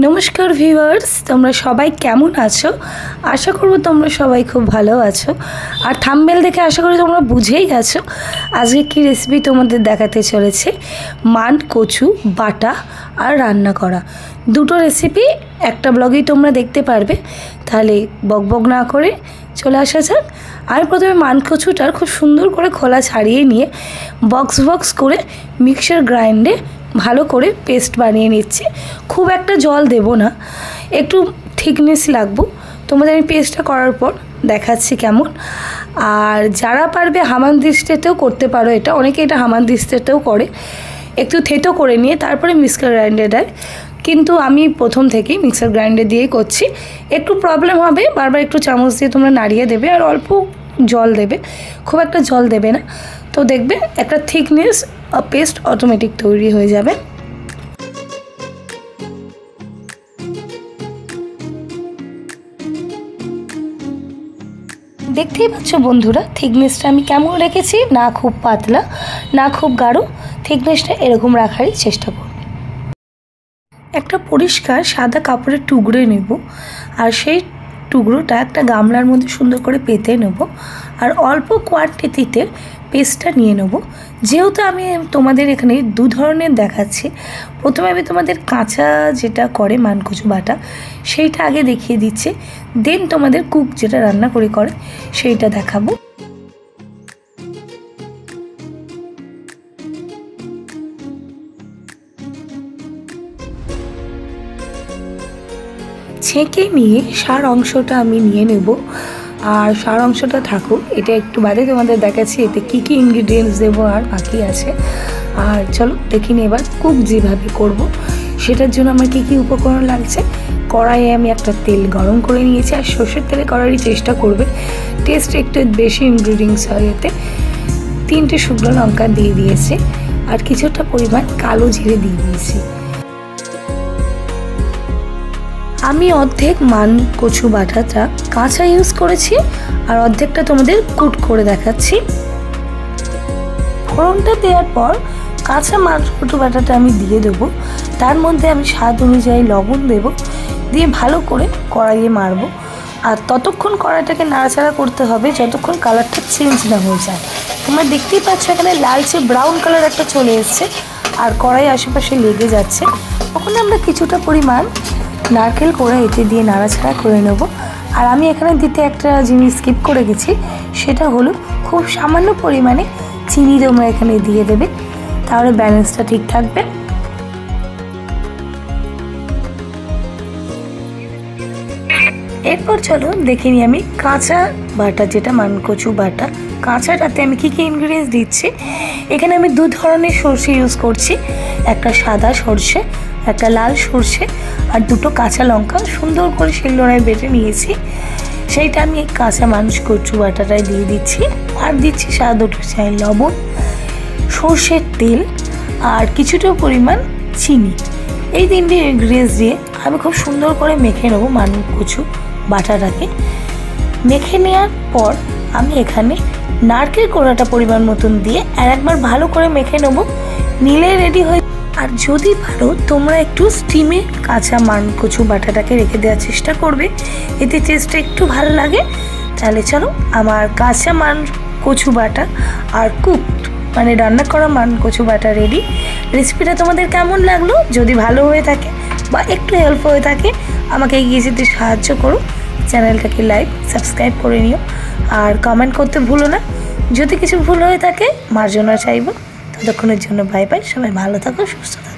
नमस्कार ভিউয়ার্স, তোমরা সবাই কেমন আছো? আশা করব তোমরা সবাই খুব ভালো আছো। আর থাম্বনেল দেখে আশা করি তোমরা বুঝেই গেছো আজকে কি রেসিপি তোমাদের দেখাতে চলেছে। মান কচু বাটা আর রান্না করা দুটো রেসিপি একটা ব্লগেই তোমরা দেখতে পারবে। তাহলে বকবক না করে চলে আসা যাক। আমি প্রথমে মান কচুটার খুব সুন্দর করে খোলা ছাড়িয়ে নিয়ে বক্স করে মিক্সার গ্রাইন্ডে ভালো করে পেস্ট বানিয়ে নিচ্ছি। খুব একটা জল দেব না, একটু থিকনেস লাগবো। তোমাদের আমি পেস্টটা করার পর দেখাচ্ছি কেমন। আর যারা পারবে হামানদিস্তাতেও করতে পারো, এটা অনেকে এটা হামানদিস্তাতেও করে। একটু থেতো করে নিয়ে তারপরে মিক্সার গ্রাইন্ডারে দেয়, কিন্তু আমি প্রথম থেকেই মিক্সার গ্রাইন্ডার দিয়েই করছি। একটু প্রবলেম হবে, বারবার একটু চামচ দিয়ে তোমরা নাড়িয়ে দেবে আর অল্প জল দেবে, খুব একটা জল দেবে না। তো দেখবে একটা থিকনেস পেস্ট অটোমেটিক তৈরি হয়ে যাবে। দেখতেই পাচ্ছ বন্ধুরা থিকনেসটা আমি কেমন রেখেছি, না খুব পাতলা না খুব গাঢ়, থিকনেসটা এরকম রাখারই চেষ্টা করব। একটা পরিষ্কার সাদা কাপড়ের টুকরো নেব আর সেই টুকরোটা একটা গামলার মধ্যে সুন্দর করে পেতে নেব আর অল্প কোয়ান্টিটিতে পেস্টটা নিয়ে নেব। যেহেতু আমি তোমাদের এখানে দু ধরনের দেখাচ্ছি, প্রথমে আমি তোমাদের কাঁচা যেটা করে মানকচু বাটা সেইটা আগে দেখিয়ে দিচ্ছি, দেন তোমাদের কুক যেটা রান্না করে সেইটা দেখাবো। ছেঁকে নিয়ে সার অংশটা আমি নিয়ে নেব আর সার অংশটা থাকুক, এটা একটু বাদে তোমাদের দেখাচ্ছি এতে কী কী ইনগ্রিডিয়েন্টস দেবো আর বাকি আছে। আর চলো দেখিনি এবার কুক যেভাবে করব সেটার জন্য আমার কী কী উপকরণ লাগছে। কড়াইয়ে আমি একটা তেল গরম করে নিয়েছি আর সর্ষের তেলে করারই চেষ্টা করবে, টেস্ট একটু বেশি ইনগ্রিডিয়েন্টস হয় এতে। 3টে শুকনো লঙ্কা দিয়ে দিয়েছি আর কিছুটা পরিমাণ কালো জিরে দিয়ে দিয়েছি। আমি অর্ধেক মান কচু বাটাটা কাঁচা ইউজ করেছি আর অর্ধেকটা তোমাদের কুট করে দেখাচ্ছি। ফোড়নটা দেওয়ার পর কাঁচা মান কচু বাটাটা আমি দিয়ে দেবো, তার মধ্যে আমি স্বাদ অনুযায়ী লবণ দেব, দিয়ে ভালো করে কড়াইয়ে মারবো। আর ততক্ষণ কড়াইটাকে নাড়াচাড়া করতে হবে যতক্ষণ কালারটা চেঞ্জ না হয়ে যায়। তোমরা দেখতেই পাচ্ছ এখানে লালচে ব্রাউন কালার একটা চলে এসছে আর কড়াই আশেপাশে লেগে যাচ্ছে। ওখানে আমরা কিছুটা পরিমাণ নারকেল করে এতে দিয়ে নাড়াচাড়া করে নেব। আর আমি এখানে দিতে একটা জিনিস স্কিপ করে গেছি, সেটা হলো খুব সামান্য পরিমাণে চিনি তোমরা এখানে দিয়ে দেবে, তাহলে ব্যালেন্সটা ঠিক থাকবে। এরপর চলো দেখে নিই আমি কাঁচা বাটা যেটা মানকচু বাটা, কাঁচাটাতে আমি কী কী ইনগ্রিডিয়েন্টস দিচ্ছি। এখানে আমি দু ধরনের সরষে ইউজ করছি, একটা সাদা সরষে একটা লাল সরষে আর দুটো কাঁচা লঙ্কা সুন্দর করে শিলনোড়ায় বেটে নিয়েছি, সেইটা আমি এই কাঁচা কচু বাটাটায় দিয়ে দিচ্ছি। আর দিচ্ছি স্বাদ অনুযায়ী লবণ, সর্ষের তেল আর কিছুটা পরিমাণ চিনি। এই 3টে ইনগ্রিডিয়েন্টস দিয়ে আমি খুব সুন্দর করে মেখে নেবো কচু বাটাটাকে। মেখে নেওয়ার পর আমি এখানে নারকেল কোড়াটা পরিমাণ মতন দিয়ে আর একবার ভালো করে মেখে নেবো, নিলে রেডি হয়ে। আর যদি পারো তোমরা একটু স্টিমে কাঁচা কচু বাটাটাকে রেখে দেওয়ার চেষ্টা করবে, এতে টেস্টটা একটু ভালো লাগে। তাহলে চলো আমার কাঁচা কচু বাটা আর কুকড মানে রান্না করা কচু বাটা রেডি। রেসিপিটা তোমাদের কেমন লাগলো? যদি ভালো হয়ে থাকে বা একটু হেল্প হয়ে থাকে আমাকে এগিয়ে যেতে সাহায্য করো। চ্যানেলটাকে লাইক সাবস্ক্রাইব করে নিও আর কমেন্ট করতে ভুলো না। যদি কিছু ভুল হয়ে থাকে মার্জনা চাইবো। ততক্ষণের জন্য বাই বাই, সবাই ভালো থাকো, সুস্থ থাকো।